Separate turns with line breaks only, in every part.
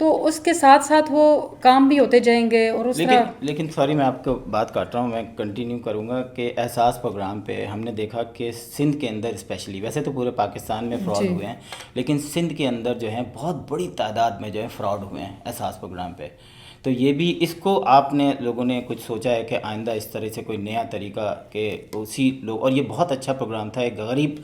تو اس کے ساتھ ساتھ وہ کام بھی ہوتے جائیں گے. اور اس طرح
لیکن سوری میں آپ کو بات کاٹ رہا ہوں, میں کنٹینیو کروں گا کہ احساس پروگرام پہ ہم نے دیکھا کہ سندھ کے اندر اسپیشلی, ویسے تو پورے پاکستان میں فراڈ ہوئے ہیں, لیکن سندھ کے اندر جو ہے بہت بڑی تعداد میں جو ہے فراڈ ہوئے ہیں احساس پروگرام پہ. تو یہ بھی اس کو آپ نے لوگوں نے کچھ سوچا ہے کہ آئندہ اس طرح سے کوئی نیا طریقہ کہ اسی لوگ, اور یہ بہت اچھا پروگرام تھا, ایک غریب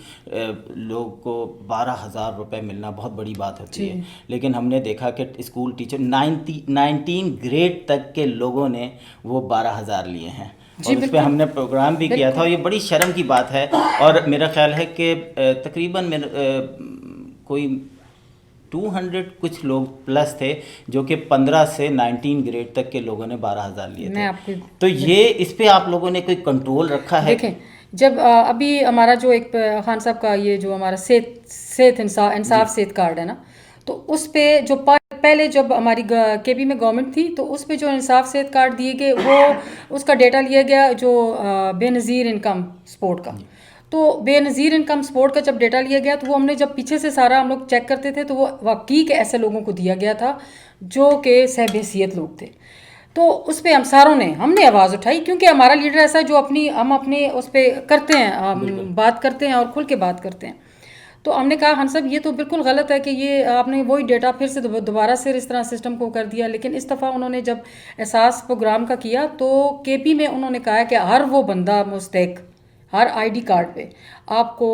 لوگ کو 12,000 روپے ملنا بہت بڑی بات ہوتی ہے, لیکن ہم نے دیکھا کہ اسکول ٹیچر 19 گریڈ تک کے لوگوں نے وہ 12,000 لیے ہیں, اور اس پہ ہم نے پروگرام بھی کیا تھا, اور یہ بڑی شرم کی بات ہے. اور میرا خیال ہے کہ تقریباً کوئی 200 کچھ لوگ پلس تھے جو کہ 15 سے 19 گریڈ تک کے لوگوں نے 12,000 لیے تھے. تو یہ اس پہ آپ لوگوں نے کوئی کنٹرول رکھا ہے؟
دیکھیں, جب ابھی ہمارا جو ایک خان صاحب کا یہ جو ہمارا صحت انصاف صحت کارڈ ہے نا, تو اس پہ جو پہلے جب ہماری کے پی میں گورنمنٹ تھی تو اس پہ جو انصاف صحت کارڈ دیے گئے وہ اس کا ڈیٹا لیا گیا جو بے نظیر انکم سپورٹ کا. تو بے نظیر انکم سپورٹ کا جب ڈیٹا لیا گیا تو وہ ہم نے جب پیچھے سے سارا ہم لوگ چیک کرتے تھے تو وہ واقعی کے ایسے لوگوں کو دیا گیا تھا جو کہ صاحب حیثیت لوگ تھے. تو اس پہ ہم نے آواز اٹھائی, کیونکہ ہمارا لیڈر ایسا جو ہم اپنے اس پہ کرتے ہیں, بات کرتے ہیں اور کھل کے بات کرتے ہیں. تو ہم نے کہا خان صاحب یہ تو بالکل غلط ہے کہ یہ آپ نے وہی ڈیٹا پھر سے دوبارہ سے اس طرح سسٹم کو کر دیا. لیکن اس دفعہ انہوں نے جب احساس پروگرام کا کیا تو کے پی میں انہوں نے کہا کہ ہر وہ بندہ مستحق ہر آئی ڈی کارڈ پہ آپ کو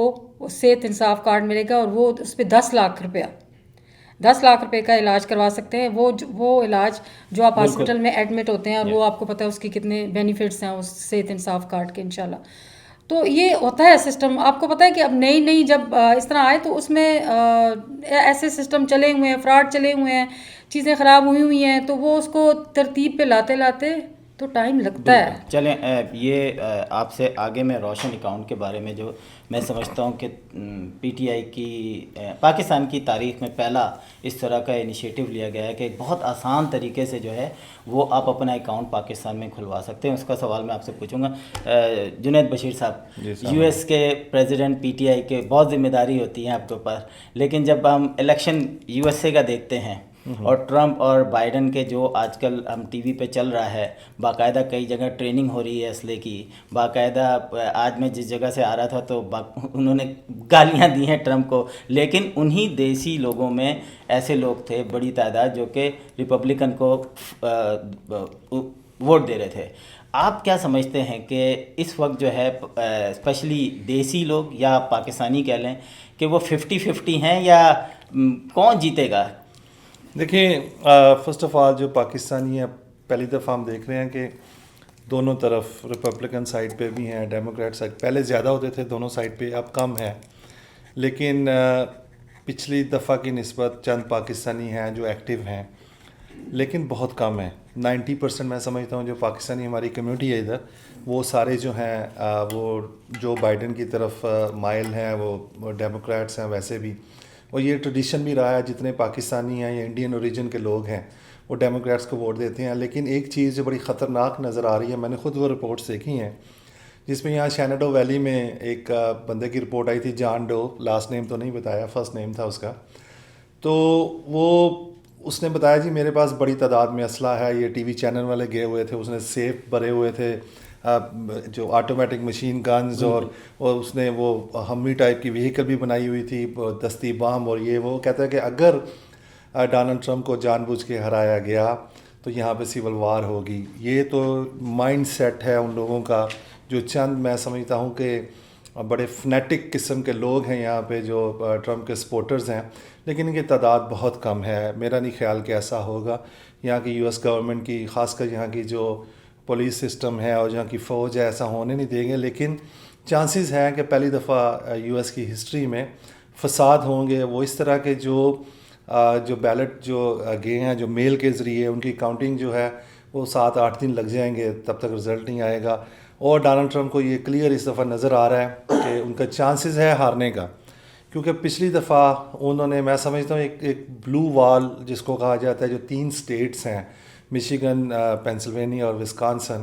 صحت انصاف کارڈ ملے گا, اور وہ اس پہ 10 لاکھ روپے کا علاج کروا سکتے ہیں. وہ علاج جو آپ ہاسپٹل میں ایڈمٹ ہوتے ہیں, اور وہ آپ کو پتہ ہے اس کی کتنے بینیفٹس ہیں اس صحت انصاف کارڈ کے انشاءاللہ. تو یہ ہوتا ہے سسٹم. آپ کو پتہ ہے کہ اب نئی جب اس طرح آئے تو اس میں ایسے سسٹم چلے ہوئے ہیں, فراڈ چلے ہوئے ہیں, چیزیں خراب ہوئی ہیں, تو وہ اس کو ترتیب پہ لاتے تو ٹائم لگتا ہے.
چلیں یہ آپ سے آگے میں روشن اکاؤنٹ کے بارے میں جو میں سمجھتا ہوں کہ پی ٹی آئی کی پاکستان کی تاریخ میں پہلا اس طرح کا انیشیٹو لیا گیا ہے کہ ایک بہت آسان طریقے سے جو ہے وہ آپ اپنا اکاؤنٹ پاکستان میں کھلوا سکتے ہیں. اس کا سوال میں آپ سے پوچھوں گا. جنید بشیر صاحب, یو ایس کے پریزیڈنٹ, پی ٹی آئی کے بہت ذمہ داری ہوتی ہے آپ کے اوپر, لیکن جب ہم الیکشن یو ایس اے کا دیکھتے ہیں اور ٹرمپ اور بائیڈن کے جو آج کل ہم ٹی وی پہ چل رہا ہے, باقاعدہ کئی جگہ ٹریننگ ہو رہی ہے اسلحے کی, باقاعدہ آج میں جس جگہ سے آ رہا تھا تو انہوں نے گالیاں دی ہیں ٹرمپ کو, لیکن انہی دیسی لوگوں میں ایسے لوگ تھے بڑی تعداد جو کہ ریپبلکن کو ووٹ دے رہے تھے. آپ کیا سمجھتے ہیں کہ اس وقت جو ہے اسپیشلی دیسی لوگ یا پاکستانی کہہ لیں کہ وہ 50-50 ہیں یا کون جیتے گا؟
دیکھیں, فرسٹ آف آل جو پاکستانی ہیں پہلی دفعہ ہم دیکھ رہے ہیں کہ دونوں طرف ریپبلکن سائڈ پہ بھی ہیں, ڈیموکریٹ سائڈ, پہلے زیادہ ہوتے تھے دونوں سائڈ پہ, اب کم ہے. لیکن پچھلی دفعہ کی نسبت چند پاکستانی ہیں جو ایکٹیو ہیں, لیکن بہت کم ہیں. 90% میں سمجھتا ہوں جو پاکستانی ہماری کمیونٹی ہے ادھر, وہ سارے جو ہیں وہ جو بائیڈن کی طرف مائل ہیں, وہ ڈیموکریٹس ہیں ویسے بھی, اور یہ ٹریڈیشن بھی رہا ہے جتنے پاکستانی ہیں یا انڈین اوریجن کے لوگ ہیں وہ ڈیموکریٹس کو ووٹ دیتے ہیں. لیکن ایک چیز جو بڑی خطرناک نظر آ رہی ہے, میں نے خود وہ رپورٹس دیکھی ہیں, جس میں یہاں شیناڈو ویلی میں ایک بندے کی رپورٹ آئی تھی, جان ڈو, لاسٹ نیم تو نہیں بتایا, فرسٹ نیم تھا اس کا. تو اس نے بتایا جی میرے پاس بڑی تعداد میں اسلحہ ہے, یہ ٹی وی چینل والے گئے ہوئے تھے, اس نے سیف بھرے ہوئے تھے جو آٹومیٹک مشین گنز, اور اس نے وہ ہمی ٹائپ کی وہیکل بھی بنائی ہوئی تھی, دستی بام, اور یہ وہ کہتا ہے کہ اگر ڈونلڈ ٹرمپ کو جان بوجھ کے ہرایا گیا تو یہاں پہ سول وار ہوگی. یہ تو مائنڈ سیٹ ہے ان لوگوں کا جو چند میں سمجھتا ہوں کہ بڑے فنیٹک قسم کے لوگ ہیں یہاں پہ جو ٹرمپ کے سپورٹرز ہیں, لیکن ان کی تعداد بہت کم ہے. میرا نہیں خیال کہ ایسا ہوگا. یہاں کی یو ایس گورنمنٹ کی, خاص کر یہاں کی جو پولیس سسٹم ہے اور جہاں کی فوج ہے, ایسا ہونے نہیں دیں گے. لیکن چانسز ہیں کہ پہلی دفعہ یو ایس کی ہسٹری میں فساد ہوں گے. وہ اس طرح کے جو بیلٹ جو گئے ہیں جو میل کے ذریعے, ان کی کاؤنٹنگ جو ہے وہ 7-8 دن لگ جائیں گے, تب تک رزلٹ نہیں آئے گا. اور ڈونلڈ ٹرمپ کو یہ کلیئر اس دفعہ نظر آ رہا ہے کہ ان کا چانسز ہے ہارنے کا, کیونکہ پچھلی دفعہ انہوں نے, میں سمجھتا ہوں ایک بلو وال جس کو کہا جاتا ہے, جو 3 اسٹیٹس ہیں, مشیگن, پینسلوینیا اور وسکانسن,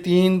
3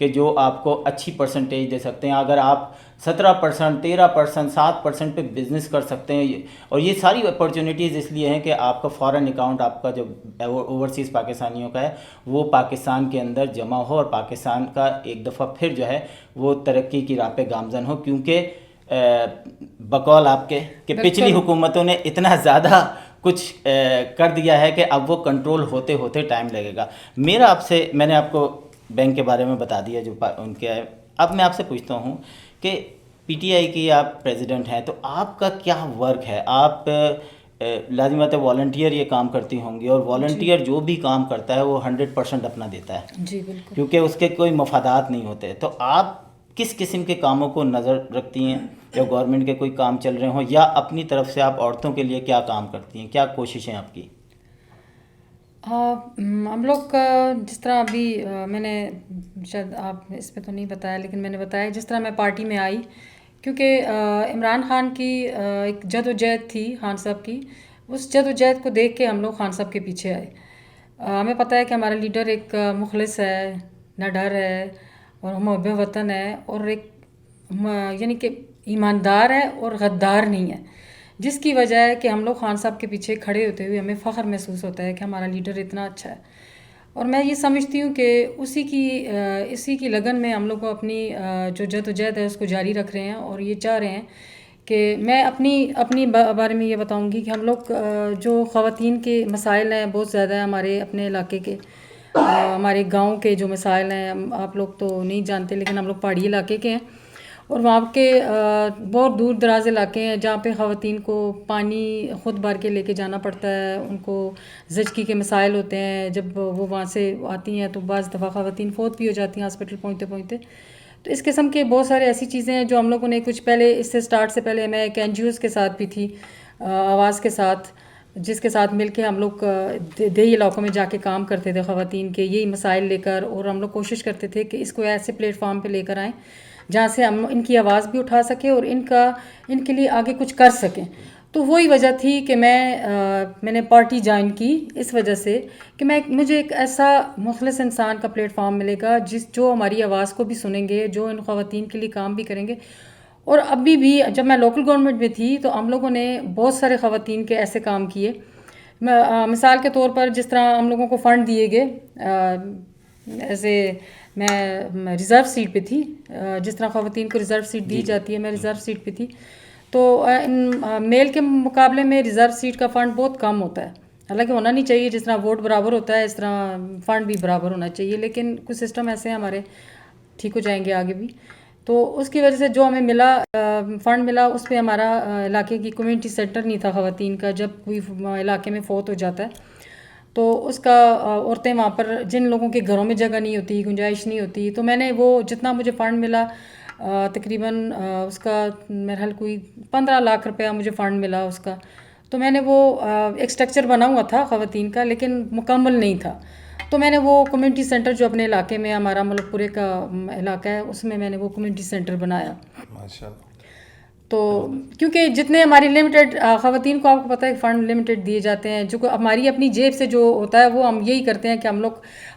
کہ جو آپ کو اچھی پرسنٹیج دے سکتے ہیں. اگر آپ 17%, 13%, 7% پہ بزنس کر سکتے ہیں, اور یہ ساری اپرچونیٹیز اس لیے ہیں کہ آپ کا فارن اکاؤنٹ آپ کا جو اوورسیز پاکستانیوں کا ہے وہ پاکستان کے اندر جمع ہو, اور پاکستان کا ایک دفعہ پھر جو ہے وہ ترقی کی راہ پہ گامزن ہو, کیونکہ بقول آپ کے کہ پچھلی حکومتوں نے اتنا زیادہ کچھ کر دیا ہے کہ اب وہ کنٹرول ہوتے ہوتے ٹائم لگے گا. میرا آپ سے, میں نے آپ کو بینک کے بارے میں بتا دیا جو ان کے ہے, اب میں آپ سے پوچھتا ہوں کہ پی ٹی آئی کی آپ پریزیڈنٹ ہیں, تو آپ کا کیا ورک ہے؟ آپ لازمی بات ہے والنٹیئر یہ کام کرتی ہوں گی, اور والنٹیئر جو بھی کام کرتا ہے وہ 100% اپنا دیتا ہے,
جی بالکل,
کیونکہ اس کے کوئی مفادات نہیں ہوتے. تو آپ کس قسم کے کاموں کو نظر رکھتی ہیں؟ جو گورنمنٹ کے کوئی کام چل رہے ہوں, یا اپنی طرف سے آپ عورتوں کے لیے کیا کام کرتی ہیں, کیا کوششیں آپ کی؟
ہم لوگ کا جس طرح ابھی میں نے شاید آپ اس پہ تو نہیں بتایا, لیکن میں نے بتایا جس طرح میں پارٹی میں آئی, کیونکہ عمران خان کی ایک جد و جہد تھی خان صاحب کی, اس جد و جہد کو دیکھ کے ہم لوگ خان صاحب کے پیچھے آئے. ہمیں پتہ ہے کہ ہمارا لیڈر ایک مخلص ہے, نہ ڈر ہے, اور محب وطن ہے, اور ایک یعنی کہ ایماندار ہے اور غدار نہیں ہے, جس کی وجہ ہے کہ ہم لوگ خان صاحب کے پیچھے کھڑے ہوتے ہوئے ہمیں فخر محسوس ہوتا ہے کہ ہمارا لیڈر اتنا اچھا ہے. اور میں یہ سمجھتی ہوں کہ اسی کی لگن میں ہم لوگ کو اپنی جو جد و جہد ہے اس کو جاری رکھ رہے ہیں, اور یہ چاہ رہے ہیں کہ میں اپنی بارے میں یہ بتاؤں گی کہ ہم لوگ جو خواتین کے مسائل ہیں بہت زیادہ ہیں ہمارے اپنے علاقے کے, ہمارے گاؤں کے جو مسائل ہیں آپ لوگ تو نہیں جانتے, لیکن ہم لوگ پہاڑی علاقے کے ہیں, اور وہاں کے بہت دور دراز علاقے ہیں جہاں پہ خواتین کو پانی خود بھر کے لے کے جانا پڑتا ہے, ان کو زچگی کے مسائل ہوتے ہیں, جب وہ وہاں سے آتی ہیں تو بعض دفعہ خواتین فوت بھی ہو جاتی ہیں ہاسپٹل پہنچتے پہنچتے. تو اس قسم کے بہت سارے ایسی چیزیں ہیں جو ہم لوگوں نے کچھ پہلے اس سے سٹارٹ سے پہلے میں ایک این جی اوز کے ساتھ بھی تھی, آواز کے ساتھ, جس کے ساتھ مل کے ہم لوگ دیہی علاقوں میں جا کے کام کرتے تھے خواتین کے یہی مسائل لے کر, اور ہم لوگ کوشش کرتے تھے کہ اس کو ایسے پلیٹ فارم پہ لے کر آئیں جہاں سے ہم ان کی آواز بھی اٹھا سکیں اور ان کے لیے آگے کچھ کر سکیں. تو وہی وجہ تھی کہ میں نے پارٹی جوائن کی, اس وجہ سے کہ مجھے ایک ایسا مخلص انسان کا پلیٹ فارم ملے گا جو ہماری آواز کو بھی سنیں گے, جو ان خواتین کے لیے کام بھی کریں گے. اور ابھی بھی جب میں لوکل گورنمنٹ میں تھی تو ہم لوگوں نے بہت سارے خواتین کے ایسے کام کیے. مثال کے طور پر جس طرح ہم لوگوں کو فنڈ دیے گئے, ایسے میں ریزرو سیٹ پہ تھی, جس طرح خواتین کو ریزرو سیٹ دی جاتی ہے, میں ریزرو سیٹ پہ تھی. تو میل کے مقابلے میں ریزرو سیٹ کا فنڈ بہت کم ہوتا ہے, حالانکہ ہونا نہیں چاہیے, جس طرح ووٹ برابر ہوتا ہے اس طرح فنڈ بھی برابر ہونا چاہیے, لیکن کچھ سسٹم ایسے ہیں ہمارے, ٹھیک ہو جائیں گے آگے بھی. تو اس کی وجہ سے جو ہمیں فنڈ ملا اس پہ ہمارا علاقے کی کمیونٹی سینٹر نہیں تھا خواتین کا. جب کوئی علاقے میں فوت ہو جاتا ہے تو اس کا عورتیں وہاں پر, جن لوگوں کے گھروں میں جگہ نہیں ہوتی, گنجائش نہیں ہوتی, تو میں نے وہ جتنا مجھے فنڈ ملا تقریباً اس کا میرا حال کوئی 15 لاکھ روپیہ مجھے فنڈ ملا اس کا. تو میں نے وہ ایک سٹرکچر بنا ہوا تھا خواتین کا, لیکن مکمل نہیں تھا. تو میں نے وہ کمیونٹی سینٹر جو اپنے علاقے میں, ہمارا ملک پورے کا علاقہ ہے, اس میں نے وہ کمیونٹی سینٹر بنایا.
ماشاءاللہ.
تو کیونکہ جتنے ہماری لمیٹیڈ خواتین کو آپ کو پتہ ہے فنڈ لمیٹیڈ دیے جاتے ہیں, جو ہماری اپنی جیب سے جو ہوتا ہے وہ ہم یہی کرتے ہیں کہ ہم لوگ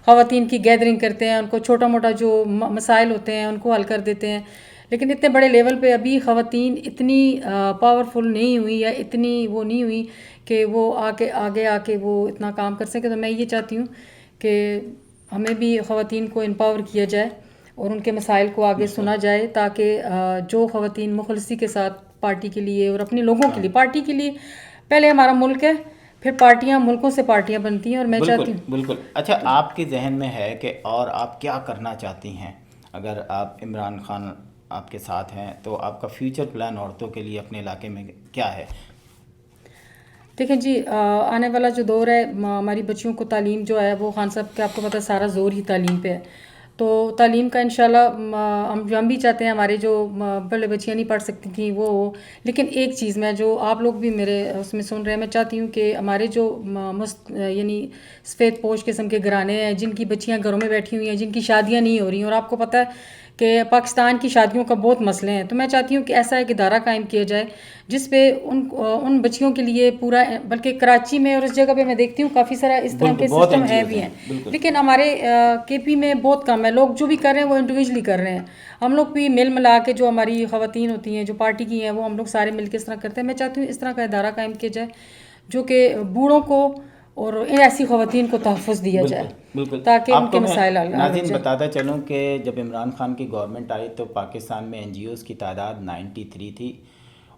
خواتین کی گیدرنگ کرتے ہیں, ان کو چھوٹا موٹا جو مسائل ہوتے ہیں ان کو حل کر دیتے ہیں. لیکن اتنے بڑے لیول پہ ابھی خواتین اتنی پاورفل نہیں ہوئی یا اتنی وہ نہیں ہوئی کہ وہ آگے آ کے وہ اتنا کام کر سکے. تو میں یہ چاہتی ہوں کہ ہمیں بھی خواتین کو امپاور کیا جائے اور ان کے مسائل کو آگے سنا جائے, تاکہ جو خواتین مخلصی کے ساتھ پارٹی کے لیے اور اپنے لوگوں کے لیے, پارٹی کے لیے پہلے ہمارا ملک ہے, پھر پارٹیاں, ملکوں سے پارٹیاں بنتی ہیں. اور میں چاہتی ہوں
بالکل. اچھا, آپ کے ذہن میں ہے کہ اور آپ کیا کرنا چاہتی ہیں؟ اگر آپ عمران خان آپ کے ساتھ ہیں تو آپ کا فیوچر پلان عورتوں کے لیے اپنے علاقے میں کیا ہے؟
دیکھیں جی, آنے والا جو دور ہے ہماری بچیوں کو تعلیم جو ہے وہ خان صاحب کے آپ کو پتہ ہے سارا زور ہی تعلیم پہ ہے. تو تعلیم کا انشاءاللہ ہم بھی چاہتے ہیں ہمارے جو پہلے بچیاں نہیں پڑھ سکتی تھیں وہ ہو. لیکن ایک چیز میں جو آپ لوگ بھی میرے اس میں سن رہے ہیں, میں چاہتی ہوں کہ ہمارے جو یعنی سفید پوش قسم کے گھرانے ہیں, جن کی بچیاں گھروں میں بیٹھی ہوئی ہیں, جن کی شادیاں نہیں ہو رہی ہیں, اور آپ کو پتہ ہے کہ پاکستان کی شادیوں کا بہت مسئلے ہیں. تو میں چاہتی ہوں کہ ایسا ایک ادارہ قائم کیا جائے جس پہ ان بچیوں کے لیے پورا, بلکہ کراچی میں اور اس جگہ پہ میں دیکھتی ہوں کافی سارا اس طرح کے سسٹم ہے بھی ہیں, لیکن ہمارے کے پی میں بہت کم ہے. لوگ جو بھی کر رہے ہیں وہ انڈیویجلی کر رہے ہیں. ہم لوگ بھی مل ملا کے جو ہماری خواتین ہوتی ہیں جو پارٹی کی ہیں وہ ہم لوگ سارے مل کے اس طرح کرتے ہیں. میں چاہتی ہوں اس طرح کا ادارہ قائم کیا جائے جو کہ بوڑھوں کو اور ان ایسی خواتین کو تحفظ دیا جائے, تاکہ ان کے مسائل حل ہو جائیں.
ناظرین بتاتا چلوں کہ جب عمران خان کی گورنمنٹ آئی تو پاکستان میں این جی اوز کی تعداد 93 تھی.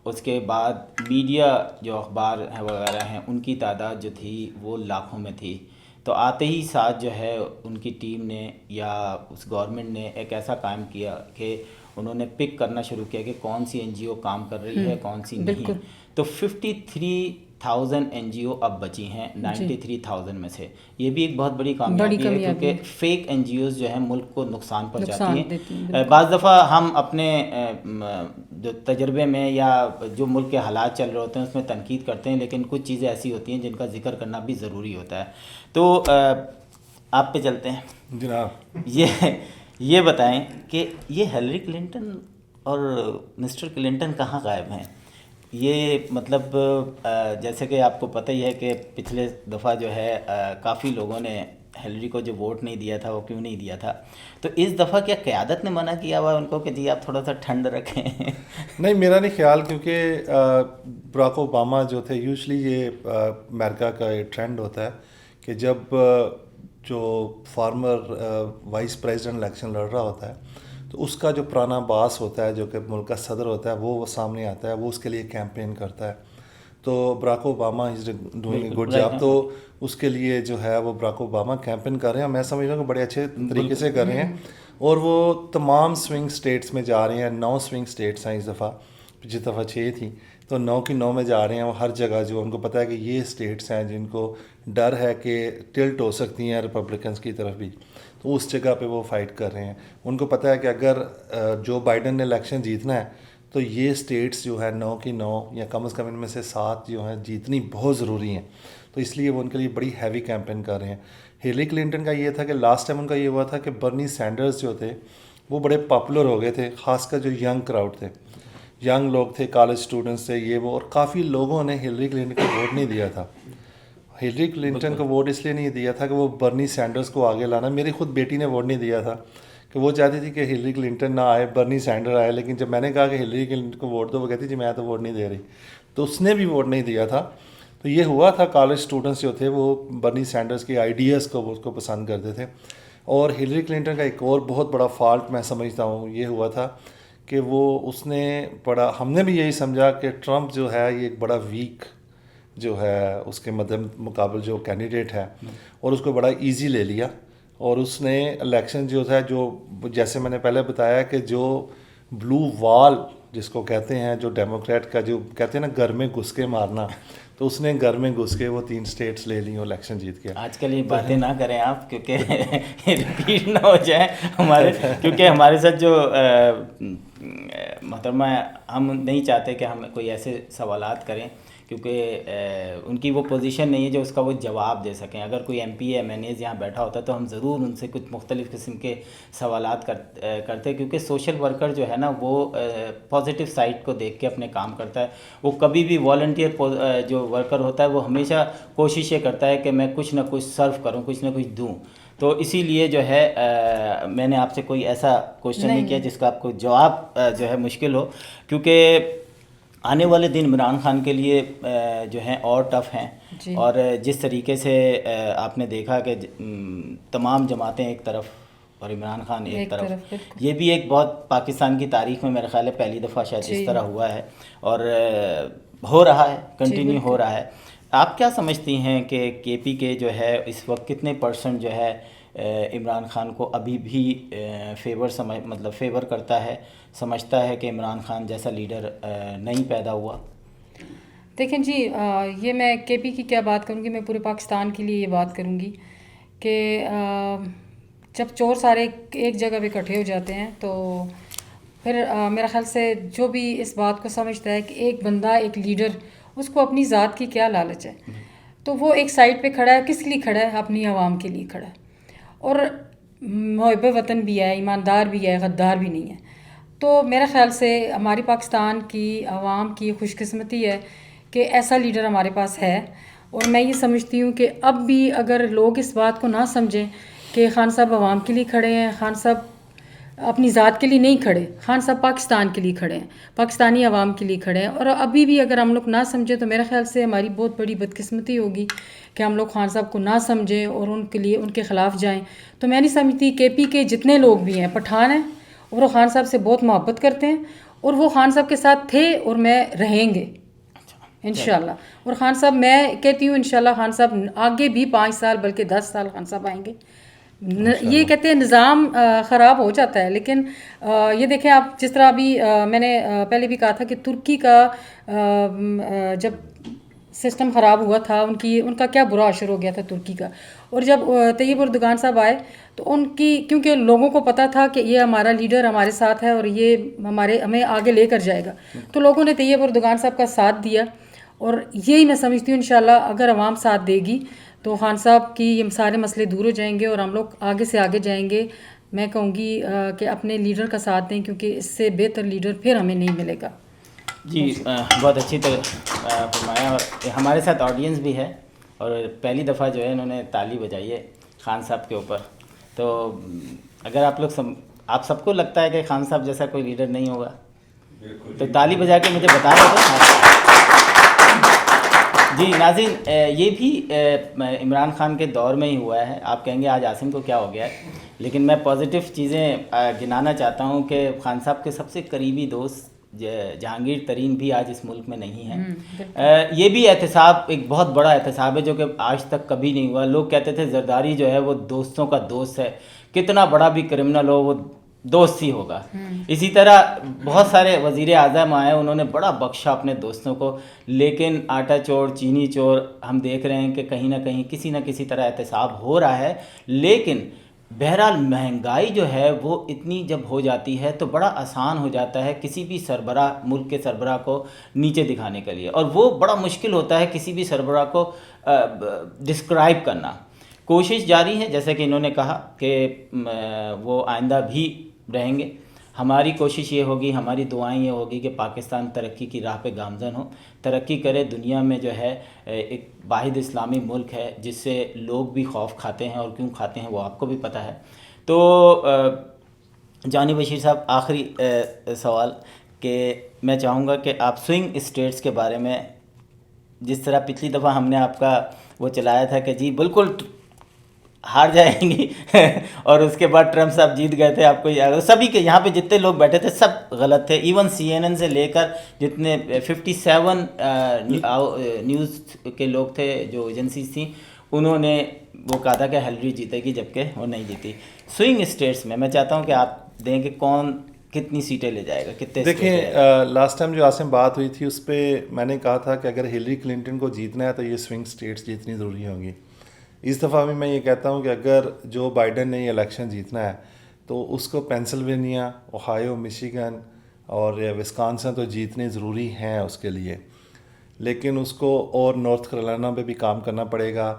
اس کے بعد میڈیا جو اخبار ہیں وغیرہ ہیں ان کی تعداد جو تھی وہ لاکھوں میں تھی. تو آتے ہی ساتھ جو ہے ان کی ٹیم نے یا اس گورنمنٹ نے ایک ایسا قائم کیا کہ انہوں نے پک کرنا شروع کیا کہ کون سی این جی او کام کر رہی ہے کون سی نہیں. تو 53,000 این جی او اب بچی ہیں 93,000 میں سے. یہ بھی ایک بہت بڑی کامیابی ہے کیونکہ فیک این جی اوز جو ہیں ملک کو نقصان پہنچاتی ہیں. بعض دفعہ ہم اپنے جو تجربے میں یا جو ملک کے حالات چل رہے ہوتے ہیں اس میں تنقید کرتے ہیں, لیکن کچھ چیزیں ایسی ہوتی ہیں جن کا ذکر کرنا بھی ضروری ہوتا ہے. تو آپ پہ چلتے ہیں
جناب.
یہ بتائیں کہ یہ ہیلری کلنٹن اور مسٹر کلنٹن کہاں غائب ہیں؟ یہ مطلب جیسے کہ آپ کو پتہ ہی ہے کہ پچھلے دفعہ جو ہے کافی لوگوں نے ہیلری کو جو ووٹ نہیں دیا تھا وہ کیوں نہیں دیا تھا. تو اس دفعہ کیا قیادت نے منع کیا ہوا ان کو کہ جی آپ تھوڑا سا ٹھنڈ رکھیں؟
نہیں, میرا نہیں خیال, کیونکہ براک اوباما جو تھے, یوزلی یہ امریکہ کا ایک ٹرینڈ ہوتا ہے کہ جب جو فارمر وائس پریزیڈنٹ الیکشن لڑ رہا ہوتا ہے تو اس کا جو پرانا باس ہوتا ہے جو کہ ملک کا صدر ہوتا ہے وہ سامنے آتا ہے, وہ اس کے لیے کیمپین کرتا ہے. تو Barack Obama is doing a good job, تو اس کے لیے جو ہے وہ براک اوباما کیمپین کر رہے ہیں. میں سمجھ رہا ہوں کہ بڑے اچھے طریقے سے کر رہے ہیں, اور وہ تمام سوئنگ سٹیٹس میں جا رہے ہیں. 9 سوئنگ سٹیٹس ہیں اس دفعہ, پچھلی دفعہ 6 تھیں, تو 9 کی 9 میں جا رہے ہیں. وہ ہر جگہ جو ان کو پتہ ہے کہ یہ سٹیٹس ہیں جن کو ڈر ہے کہ ٹلٹ ہو سکتی ہیں ریپبلکنس کی طرف بھی, تو اس جگہ پہ وہ فائٹ کر رہے ہیں. ان کو پتہ ہے کہ اگر جو بائیڈن نے الیکشن جیتنا ہے تو یہ سٹیٹس جو ہے 9 کی 9 یا کم از کم ان میں سے 7 جو ہیں جیتنی بہت ضروری ہیں. تو اس لیے وہ ان کے لیے بڑی ہیوی کیمپین کر رہے ہیں. ہیلری کلنٹن کا یہ تھا کہ لاسٹ ٹائم ان کا یہ ہوا تھا کہ برنی سینڈرز جو تھے وہ بڑے پاپولر ہو گئے تھے, خاص کر جو ینگ کراؤڈ تھے, ینگ لوگ تھے, کالج اسٹوڈنٹس تھے, یہ وہ, اور کافی لوگوں نے ہیلری کلنٹن کو ووٹ نہیں دیا تھا. ہیلری کلنٹن کو ووٹ اس لیے نہیں دیا تھا کہ وہ برنی سینڈرز کو آگے لانا. میری خود بیٹی نے ووٹ نہیں دیا تھا کہ وہ چاہتی تھی کہ ہیلری کلنٹن نہ آئے, برنی سینڈر آئے, لیکن جب میں نے کہا کہ ہیلری کلنٹن کو ووٹ دو وہ کہتی جی میں تو ووٹ نہیں دے رہی, تو اس نے بھی ووٹ نہیں دیا تھا. تو یہ ہوا تھا, کالج اسٹوڈنٹس جو تھے وہ برنی سینڈرز کے آئیڈیاز کو اس کو پسند کرتے تھے. اور ہیلری کلنٹن کا ایک اور بہت بڑا فالٹ میں سمجھتا ہوں یہ ہوا تھا کہ وہ اس نے بڑا, ہم نے بھی یہی سمجھا کہ ٹرمپ جو ہے یہ ایک بڑا ویک جو ہے اس کے مقابل جو کینڈیڈیٹ ہے, اور اس کو بڑا ایزی لے لیا. اور اس نے الیکشن جو تھا, جو جیسے میں نے پہلے بتایا کہ جو بلو وال جس کو کہتے ہیں, جو ڈیموکریٹ کا جو کہتے ہیں نا گھر میں گھس کے مارنا, تو اس نے گھر میں گھس کے وہ 3 سٹیٹس لے لیں اور الیکشن جیت گیا.
آج کل یہ باتیں نہ کریں آپ, کیونکہ ریپیٹ نہ ہو جائے ہمارے, کیونکہ ہمارے ساتھ جو محترمہ, ہم نہیں چاہتے کہ ہم کوئی ایسے سوالات کریں کیونکہ ان کی وہ پوزیشن نہیں ہے جو اس کا وہ جواب دے سکیں. اگر کوئی MP MNAs یہاں بیٹھا ہوتا تو ہم ضرور ان سے کچھ مختلف قسم کے سوالات کرتے, کیونکہ سوشل ورکر جو ہے نا وہ پازیٹیو سائڈ کو دیکھ کے اپنے کام کرتا ہے. وہ کبھی بھی والنٹیئر جو ورکر ہوتا ہے وہ ہمیشہ کوشش یہ کرتا ہے کہ میں کچھ نہ کچھ سرو کروں, کچھ نہ کچھ دوں. تو اسی لیے جو ہے میں نے آپ سے کوئی ایسا کوشچن نہیں کیا جس کا آپ کو جواب جو ہے مشکل ہو, کیونکہ آنے والے دن عمران خان کے لیے جو ہیں اور ٹف ہیں. اور جس طریقے سے آپ نے دیکھا کہ تمام جماعتیں ایک طرف اور عمران خان ایک طرف, یہ بھی ایک بہت پاکستان کی تاریخ میں میرے خیال ہے پہلی دفعہ شاید اس طرح ہوا ہے, اور ہو رہا ہے, کنٹینیو ہو رہا ہے. آپ کیا سمجھتی ہیں کہ کے پی کے جو ہے اس وقت کتنے % جو ہے عمران خان کو ابھی بھی فیور کرتا ہے, سمجھتا ہے کہ عمران خان جیسا لیڈر نہیں پیدا ہوا؟
دیکھیں جی, یہ میں کے پی کی کیا بات کروں گی, میں پورے پاکستان کے لیے یہ بات کروں گی کہ جب چور سارے ایک جگہ پہ اکٹھے ہو جاتے ہیں تو پھر میرا خیال سے جو بھی اس بات کو سمجھتا ہے کہ ایک بندہ ایک لیڈر, اس کو اپنی ذات کی کیا لالچ ہے, تو وہ ایک سائڈ پہ کھڑا ہے. کس لیے کھڑا ہے؟ اپنی عوام کے لیے کھڑا ہے. اور محب وطن بھی ہے, ایماندار بھی ہے, غدار بھی نہیں ہے. تو میرے خیال سے ہماری پاکستان کی عوام کی خوش قسمتی ہے کہ ایسا لیڈر ہمارے پاس ہے. اور میں یہ سمجھتی ہوں کہ اب بھی اگر لوگ اس بات کو نہ سمجھیں کہ خان صاحب عوام کے لیے کھڑے ہیں, خان صاحب اپنی ذات کے لیے نہیں کھڑے, خان صاحب پاکستان کے لیے کھڑے ہیں, پاکستانی عوام کے لیے کھڑے ہیں. اور ابھی بھی اگر ہم لوگ نہ سمجھیں تو میرے خیال سے ہماری بہت بڑی بدقسمتی ہوگی کہ ہم لوگ خان صاحب کو نہ سمجھیں اور ان کے لیے ان کے خلاف جائیں. تو میں نہیں سمجھتی کے پی کے جتنے لوگ بھی ہیں پٹھان ہیں اور وہ خان صاحب سے بہت محبت کرتے ہیں اور وہ خان صاحب کے ساتھ تھے اور میں رہیں گے انشاءاللہ. اور خان صاحب میں کہتی ہوں انشاءاللہ خان صاحب آگے بھی 5 سال بلکہ 10 سال خان صاحب آئیں گے. یہ کہتے ہیں نظام خراب ہو جاتا ہے, لیکن یہ دیکھیں آپ جس طرح ابھی میں نے پہلے بھی کہا تھا کہ ترکی کا جب سسٹم خراب ہوا تھا ان کا کیا برا اثر ہو گیا تھا ترکی کا. اور جب طیب اردگان صاحب آئے تو ان کی کیونکہ لوگوں کو پتہ تھا کہ یہ ہمارا لیڈر ہمارے ساتھ ہے اور یہ ہمیں آگے لے کر جائے گا, تو لوگوں نے طیب اردگان صاحب کا ساتھ دیا. اور یہی میں سمجھتی ہوں انشاءاللہ اگر عوام ساتھ دے گی تو خان صاحب کی یہ سارے مسئلے دور ہو جائیں گے اور ہم لوگ آگے سے آگے جائیں گے. میں کہوں گی کہ اپنے لیڈر کا ساتھ دیں کیونکہ اس سے بہتر لیڈر پھر ہمیں نہیں ملے گا.
جی بہت اچھی طرح فرمایا. اور ہمارے ساتھ آڈینس بھی ہے اور پہلی دفعہ جو ہے انہوں نے تالی بجائی ہے خان صاحب کے اوپر. تو اگر آپ سب کو لگتا ہے کہ خان صاحب جیسا کوئی لیڈر نہیں ہوگا تو تالی بجا کے مجھے بتا دو. جی ناظرین, یہ بھی عمران خان کے دور میں ہی ہوا ہے. آپ کہیں گے آج عاصم کو کیا ہو گیا ہے, لیکن میں پازیٹیو چیزیں گنانا چاہتا ہوں کہ خان صاحب کے سب سے قریبی دوست جہانگیر ترین بھی آج اس ملک میں نہیں ہے. یہ بھی احتساب ایک بہت بڑا احتساب ہے جو کہ آج تک کبھی نہیں ہوا. لوگ کہتے تھے زرداری جو ہے وہ دوستوں کا دوست ہے, کتنا بڑا بھی کرمنل ہو وہ دوست ہی ہوگا. اسی طرح بہت سارے وزیر اعظم آئے, انہوں نے بڑا بخشا اپنے دوستوں کو, لیکن آٹا چور چینی چور ہم دیکھ رہے ہیں کہ کہیں نہ کہیں کسی نہ کسی طرح احتساب ہو رہا ہے. لیکن بہرحال مہنگائی جو ہے وہ اتنی جب ہو جاتی ہے تو بڑا آسان ہو جاتا ہے کسی بھی سربراہ, ملک کے سربراہ کو نیچے دکھانے کے لیے, اور وہ بڑا مشکل ہوتا ہے کسی بھی سربراہ کو ڈسکرائب کرنا. کوشش جاری ہے جیسے کہ انہوں نے کہا کہ وہ آئندہ بھی رہیں گے. ہماری کوشش یہ ہوگی, ہماری دعائیں یہ ہوگی کہ پاکستان ترقی کی راہ پہ گامزن ہو, ترقی کرے, دنیا میں جو ہے ایک واحد اسلامی ملک ہے جس سے لوگ بھی خوف کھاتے ہیں, اور کیوں کھاتے ہیں وہ آپ کو بھی پتہ ہے. تو جانی بشیر صاحب, آخری سوال کہ میں چاہوں گا کہ آپ سوئنگ اسٹیٹس کے بارے میں, جس طرح پچھلی دفعہ ہم نے آپ کا وہ چلایا تھا کہ جی بالکل ہار جائیں گی اور اس کے بعد ٹرمپ صاحب جیت گئے تھے, آپ کو سبھی کے یہاں پہ جتنے لوگ بیٹھے تھے سب غلط تھے. ایون CNN سے لے کر جتنے 57 نیوز کے لوگ تھے جو ایجنسیز تھیں, انہوں نے وہ کہا تھا کہ ہیلری جیتے گی, جبکہ وہ نہیں جیتی. سوئنگ اسٹیٹس میں چاہتا ہوں کہ آپ دیں کہ کون کتنی سیٹیں لے جائے گا, کتنے.
دیکھیں لاسٹ ٹائم جو عاصم بات ہوئی تھی اس پہ میں نے کہا تھا کہ اگر ہلری کلنٹن کو جیتنا ہے تو یہ سوئنگ اسٹیٹس جیتنی ضروری ہوں گی. اس دفعہ بھی میں یہ کہتا ہوں کہ اگر جو بائیڈن نے یہ الیکشن جیتنا ہے تو اس کو پینسلوینیا, اوہایو, مشیگن اور وسکانسن تو جیتنے ضروری ہیں اس کے لیے, لیکن اس کو اور نارتھ کیرولائنا پہ بھی کام کرنا پڑے گا,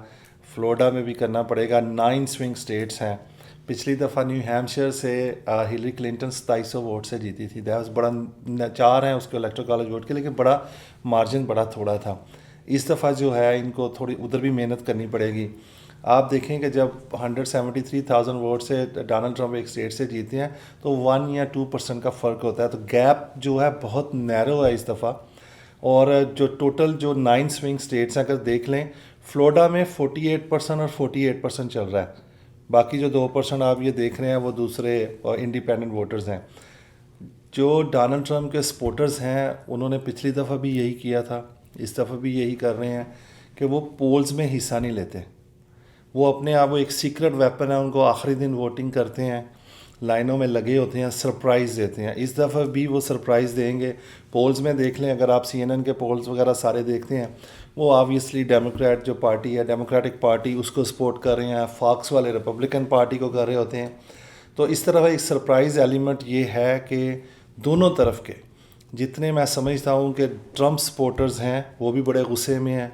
فلوریڈا میں بھی کرنا پڑے گا. 9 سوئنگ اسٹیٹس ہیں. پچھلی دفعہ نیو ہیمپشائر سے ہلری کلنٹن 2700 ووٹ سے جیتی تھی. دیٹ بڑا 4 ہیں اس کو الیکٹرل کالج ووٹ کے, لیکن بڑا مارجن بڑا تھوڑا تھا. اس دفعہ جو ہے ان کو تھوڑی ادھر بھی محنت کرنی پڑے گی. آپ دیکھیں کہ جب 173,000 ووٹ سے ڈونلڈ ٹرمپ ایک اسٹیٹ سے جیتے ہیں تو 1 یا 2% کا فرق ہوتا ہے, تو گیپ جو ہے بہت نیرو ہے اس دفعہ. اور جو ٹوٹل جو 9 سوئنگ اسٹیٹس ہیں اگر دیکھ لیں, فلوریڈا میں 48% اور 48% چل رہا ہے. باقی جو 2% آپ یہ دیکھ رہے ہیں وہ دوسرے انڈیپینڈنٹ ووٹرز ہیں. جو ڈونلڈ ٹرمپ کے سپورٹرز ہیں انہوں نے پچھلی دفعہ بھی یہی کیا تھا, اس دفعہ بھی یہی کر رہے ہیں کہ وہ پولز میں حصہ نہیں لیتے. وہ اپنے آپ وہ ایک سیکرٹ ویپن ہے, ان کو آخری دن ووٹنگ کرتے ہیں, لائنوں میں لگے ہوتے ہیں, سرپرائز دیتے ہیں. اس دفعہ بھی وہ سرپرائز دیں گے. پولز میں دیکھ لیں, اگر آپ CNN کے پولز وغیرہ سارے دیکھتے ہیں, وہ آبویسلی ڈیموکریٹ جو پارٹی ہے, ڈیموکریٹک پارٹی, اس کو سپورٹ کر رہے ہیں. فاکس والے ریپبلکن پارٹی کو کر رہے ہوتے ہیں. تو اس طرح ایک سرپرائز ایلیمنٹ یہ ہے کہ دونوں طرف کے جتنے میں سمجھتا ہوں کہ ٹرمپ سپورٹرز ہیں وہ بھی بڑے غصے میں ہیں.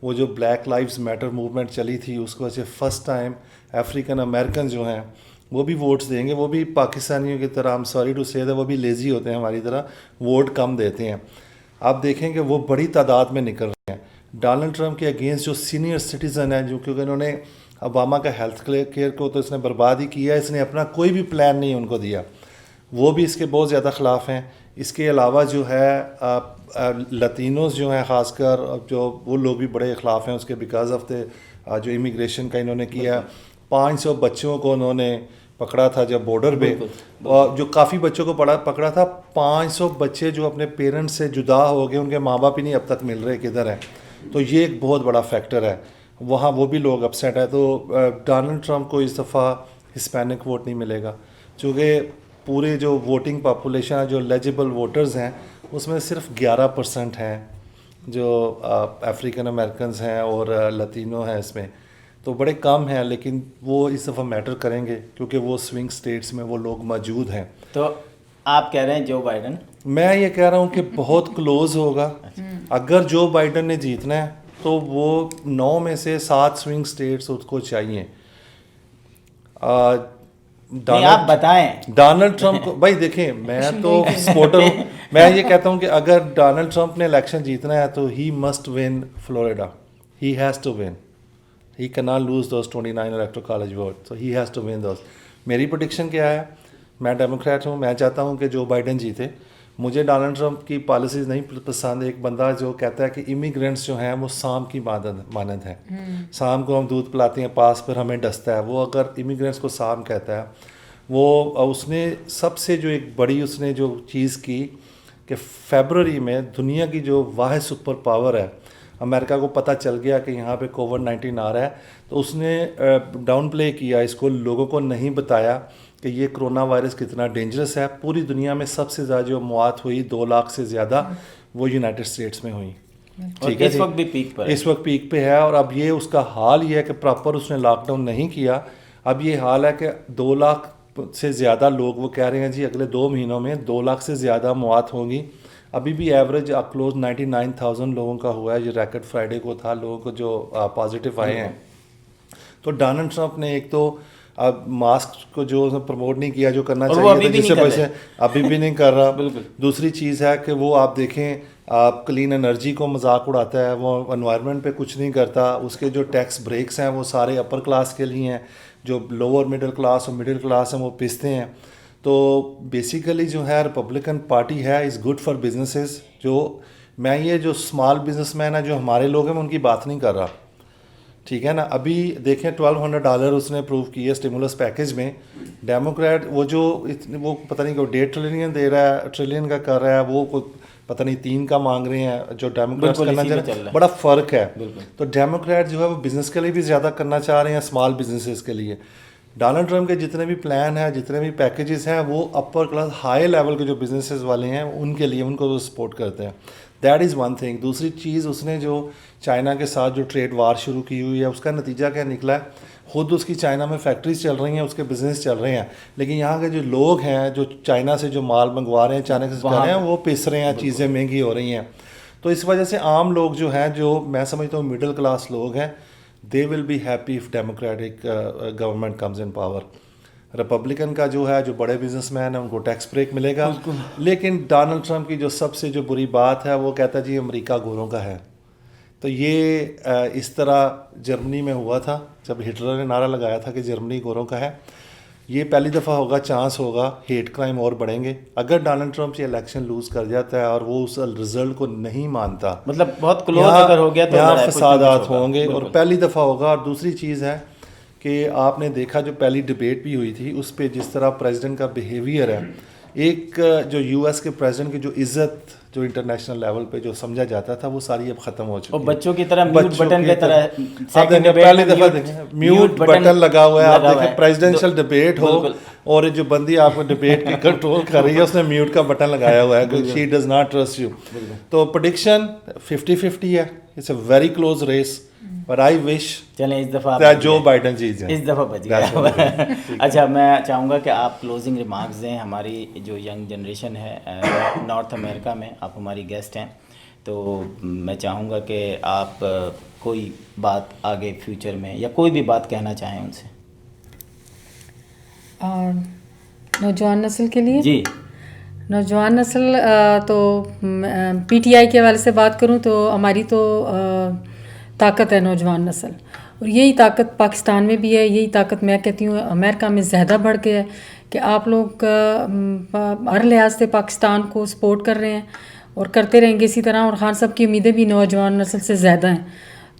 وہ جو بلیک لائیوز میٹر موومنٹ چلی تھی اس کو وجہ فرسٹ ٹائم افریقن امریکن جو ہیں وہ بھی ووٹس دیں گے. وہ بھی پاکستانیوں کی طرح ہم سوری ٹو سے وہ بھی لیزی ہوتے ہیں ہماری طرح, ووٹ کم دیتے ہیں. آپ دیکھیں کہ وہ بڑی تعداد میں نکل رہے ہیں. ڈونلڈ ٹرمپ کے اگینسٹ جو سینئر سٹیزن ہیں, جو کیونکہ انہوں نے اوباما کا ہیلتھ کیئر کو تو اس نے برباد ہی کیا, اس نے اپنا کوئی بھی پلان نہیں ان کو دیا, وہ بھی اس کے بہت زیادہ خلاف ہیں. اس کے علاوہ جو ہے لطینوز جو ہیں خاص کر, جو وہ لوگ بھی بڑے خلاف ہیں اس کے, بیکاز آف دا جو امیگریشن کا انہوں نے کیا. 500 بچوں کو انہوں نے پکڑا تھا جب بارڈر پہ, اور جو کافی بچوں کو پکڑا تھا. 500 بچے جو اپنے پیرنٹس سے جدا ہو گئے, ان کے ماں باپ ہی نہیں اب تک مل رہے کدھر ہیں. تو یہ ایک بہت بڑا فیکٹر ہے وہاں, وہ بھی لوگ اپسیٹ ہے. تو ڈونلڈ ٹرمپ کو اس دفعہ ہسپینک ووٹ نہیں ملے گا, چونکہ پورے جو ووٹنگ پاپولیشن ہے, جو ایلیجبل ووٹرز ہیں, اس میں صرف 11% ہیں جو افریقن امریکنز ہیں اور لطینو ہیں اس میں, تو بڑے کم ہیں. لیکن وہ اس دفعہ میٹر کریں گے کیونکہ وہ سوئنگ سٹیٹس میں وہ لوگ موجود ہیں.
تو آپ کہہ رہے ہیں جو بائیڈن,
میں یہ کہہ رہا ہوں کہ بہت کلوز ہوگا. اگر جو بائیڈن نے جیتنا ہے تو وہ 9 میں سے 7 سوئنگ سٹیٹس اس کو چاہیے.
آپ بتائیں.
ڈونلڈ ٹرمپ کو بھائی دیکھیں, میں تو سپورٹر ہوں. میں یہ کہتا ہوں کہ اگر ڈونلڈ ٹرمپ نے الیکشن جیتنا ہے تو he must win Florida. He has to win. He can not lose those 29 electoral college vote, so he has to win those. میری پریڈکشن کیا ہے, میں ڈیموکریٹ ہوں, میں چاہتا ہوں کہ جو بائیڈن جیتے. مجھے ڈونلڈ ٹرمپ کی پالیسیز نہیں پسند. ایک بندہ جو کہتا ہے کہ امیگرینٹس جو ہیں وہ سام کی مانند ہیں, سام کو ہم دودھ پلاتے ہیں پاس پر ہمیں ڈستا ہے. وہ اگر امیگرینٹس کو سام کہتا ہے, وہ اس نے سب سے جو ایک بڑی اس نے جو چیز کی کہ فیبرری میں دنیا کی جو واحد سپر پاور ہے, امریکہ کو پتہ چل گیا کہ یہاں پہ کووڈ-19 آ رہا ہے, تو اس نے ڈاؤن پلے کیا اس کو, لوگوں کو نہیں بتایا کہ یہ کرونا وائرس کتنا ڈینجرس ہے. پوری دنیا میں سب سے زیادہ جو موات ہوئی 2 لاکھ سے زیادہ وہ یونائٹڈ اسٹیٹس میں ہوئی.
ٹھیک ہے, اس وقت بھی پیک پر,
اس وقت پیک پہ ہے. اور اب یہ اس کا حال یہ ہے کہ پراپر اس نے لاک ڈاؤن نہیں کیا. اب یہ حال ہے کہ 2 لاکھ سے زیادہ لوگ, وہ کہہ رہے ہیں جی اگلے 2 مہینوں میں 2 لاکھ سے زیادہ موات ہوں گی. ابھی بھی ایوریج کلوز 99,000 لوگوں کا ہوا ہے. یہ ریکٹ فرائیڈے کو تھا لوگوں کو جو پازیٹیو آئے ہیں. تو ڈونلڈ ٹرمپ نے ایک تو اب ماسک کو جو پروموٹ نہیں کیا جو کرنا چاہیے تھا, جس سے وجہ سے ابھی بھی نہیں کر رہا. دوسری چیز ہے کہ وہ آپ دیکھیں آپ کلین انرجی کو مذاق اڑاتا ہے, وہ انوائرمنٹ پہ کچھ نہیں کرتا. اس کے جو ٹیکس بریکس ہیں وہ سارے اپر کلاس کے لیے ہیں, جو لوور مڈل کلاس اور مڈل کلاس ہیں وہ پستے ہیں. تو بیسیکلی جو ہے ریپبلکن پارٹی ہے از گڈ فار بزنسز. جو میں یہ جو اسمال بزنس مین ہے جو ہمارے لوگ ہیں میں ان کی بات نہیں کر رہا, ٹھیک ہے نا. ابھی دیکھیں $1,200 اس نے اپروو کیے اسٹیمولس پیکیج میں. ڈیموکریٹ وہ پتہ نہیں کہ 1.5 ٹریلین دے رہا ہے, ٹریلین کا کر رہا ہے, وہ پتہ نہیں 3 کا مانگ رہے ہیں جو ڈیموکریٹس کرنا چاہ رہے ہیں. بڑا فرق ہے. تو ڈیموکریٹ جو ہے وہ بزنس کے لیے بھی زیادہ کرنا چاہ رہے ہیں, اسمال بزنسز کے لیے. ڈونلڈ ٹرمپ کے جتنے بھی پلان ہیں, جتنے بھی پیکیجز ہیں, وہ اپر کلاس ہائی لیول کے جو بزنسز والے ہیں ان کے لیے, ان کو وہ سپورٹ کرتے ہیں. That is one thing. دوسری چیز اس نے جو چائنا کے ساتھ جو ٹریڈ وار شروع کی ہوئی ہے, اس کا نتیجہ کیا نکلا ہے. خود اس کی چائنا میں فیکٹریز چل رہی ہیں, اس کے بزنس چل رہے ہیں, لیکن یہاں کے جو لوگ ہیں جو چائنا سے جو مال منگوا رہے ہیں, چائنا سے کر رہے ہیں, وہ پس رہے ہیں, چیزیں مہنگی ہو رہی ہیں. تو اس وجہ سے عام لوگ جو ہیں, جو میں سمجھتا ہوں مڈل کلاس لوگ ہیں, they will be happy if democratic government comes in power. Republican کا جو ہے جو بڑے بزنس مین ہیں ان کو ٹیکس بریک ملے گا. لیکن ڈونلڈ ٹرمپ کی جو سب سے جو بری بات ہے وہ کہتا ہے جی امریکہ گوروں کا ہے. تو یہ اس طرح جرمنی میں ہوا تھا جب ہٹلر نے نعرہ لگایا تھا کہ جرمنی گوروں کا ہے. یہ پہلی دفعہ ہوگا, چانس ہوگا ہیٹ کرائم اور بڑھیں گے. اگر ڈونلڈ ٹرمپ یہ الیکشن لوز کر جاتا ہے اور وہ اس رزلٹ کو نہیں مانتا,
مطلب بہت کلوز اگر ہو گیا تو
یہاں فسادات ہوں گے, اور پہلی دفعہ ہوگا. اور دوسری چیز ہے کہ آپ نے دیکھا جو پہلی ڈبیٹ بھی ہوئی تھی اس پہ جس طرح پریزیڈنٹ کا بیہیویئر ہے, ایک جو یو ایس کے پریزیڈنٹ کی جو عزت جو انٹرنیشنل لیول پہ جو سمجھا جاتا تھا وہ ساری اب ختم ہو چکی ہے.
بچوں کی طرح میوٹ بٹن کی طرح
پہلی دفعہ میوٹ بٹن لگا ہوا ہے. آپ دیکھیں پریزیڈینشیل ڈبیٹ ہو اور جو بندی آپ کو ڈبیٹ کی کنٹرول کر رہی ہے اس نے میوٹ کا بٹن لگایا ہوا ہے, she does not trust you. تو پریڈکشن 50-50 ہے, it's a very close race, but I wish
چلیں اس دفعہ
جو بائیڈن جیت جائیں,
اس دفعہ بچ گیا. اچھا, میں چاہوں گا کہ آپ کلوزنگ ریمارکس دیں. ہماری جو ینگ جنریشن ہے نارتھ امریکہ میں, آپ ہماری گیسٹ ہیں, تو میں چاہوں گا کہ آپ کوئی بات آگے فیوچر میں یا کوئی بھی بات کہنا چاہیں ان سے.
اور نوجوان نسل کے لیے
جی
نوجوان نسل تو پی ٹی آئی کے حوالے سے بات کروں تو ہماری تو طاقت ہے نوجوان نسل، اور یہی طاقت پاکستان میں بھی ہے. یہی طاقت میں کہتی ہوں امریکہ میں زیادہ بڑھ کے ہے کہ آپ لوگ ہر لحاظ سے پاکستان کو سپورٹ کر رہے ہیں اور کرتے رہیں گے اسی طرح. اور خان صاحب کی امیدیں بھی نوجوان نسل سے زیادہ ہیں.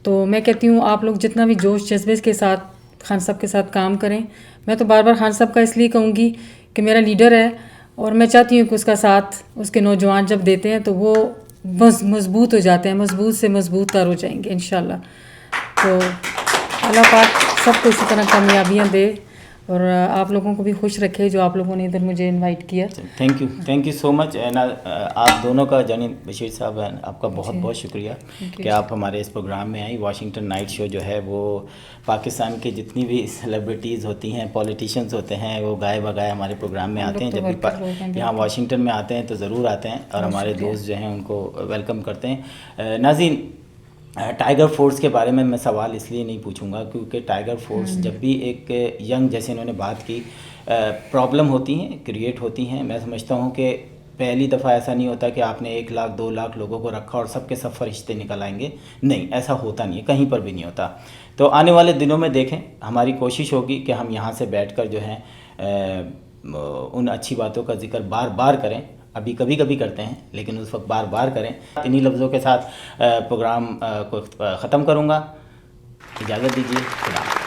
تو میں کہتی ہوں آپ لوگ جتنا بھی جوش جذبے کے ساتھ خان صاحب کے ساتھ کام کریں. میں تو بار بار خان صاحب کا اس لیے کہوں گی کہ میرا لیڈر ہے اور میں چاہتی ہوں کہ اس کا ساتھ اس کے نوجوان جب دیتے ہیں تو وہ مضبوط ہو جاتے ہیں، مضبوط سے مضبوط تر ہو جائیں گے انشاءاللہ. تو اللہ پاک سب کو اسی طرح کامیابیاں دے اور آپ لوگوں کو بھی خوش رکھے جو آپ لوگوں نے ادھر مجھے انوائٹ کیا.
تھینک یو سو مچ. آپ دونوں کا جانی بشیر صاحب آپ کا بہت بہت شکریہ کہ آپ ہمارے اس پروگرام میں آئیں. واشنگٹن نائٹ شو جو ہے وہ پاکستان کے جتنی بھی سیلیبریٹیز ہوتی ہیں، پولیٹیشینز ہوتے ہیں، وہ گائے بگائے ہمارے پروگرام میں آتے ہیں. جب بھی یہاں واشنگٹن میں آتے ہیں تو ضرور آتے ہیں اور ہمارے دوست جو ہیں ان کو ویلکم کرتے ہیں. ناظرین، ٹائیگر فورس کے بارے میں سوال اس لیے نہیں پوچھوں گا کیونکہ ٹائیگر فورس جب بھی ایک ینگ، جیسے انہوں نے بات کی، پرابلم ہوتی ہیں، کریٹ ہوتی ہیں. میں سمجھتا ہوں کہ پہلی دفعہ ایسا نہیں ہوتا کہ آپ نے 1 لاکھ 2 لاکھ لوگوں کو رکھا اور سب کے سب فرشتے نکل آئیں گے. نہیں، ایسا ہوتا نہیں ہے، کہیں پر بھی نہیں ہوتا. تو آنے والے دنوں میں دیکھیں، ہماری کوشش ہوگی کہ ہم یہاں سے بیٹھ کر جو ہے ان اچھی باتوں کا ذکر بار بار کریں. ابھی کبھی کبھی کرتے ہیں لیکن اس وقت بار بار کریں. انہی لفظوں کے ساتھ پروگرام کو ختم کروں گا. اجازت دیجیے. خدا حافظ.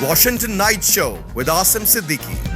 Washington Night Show with Asim Siddiqui.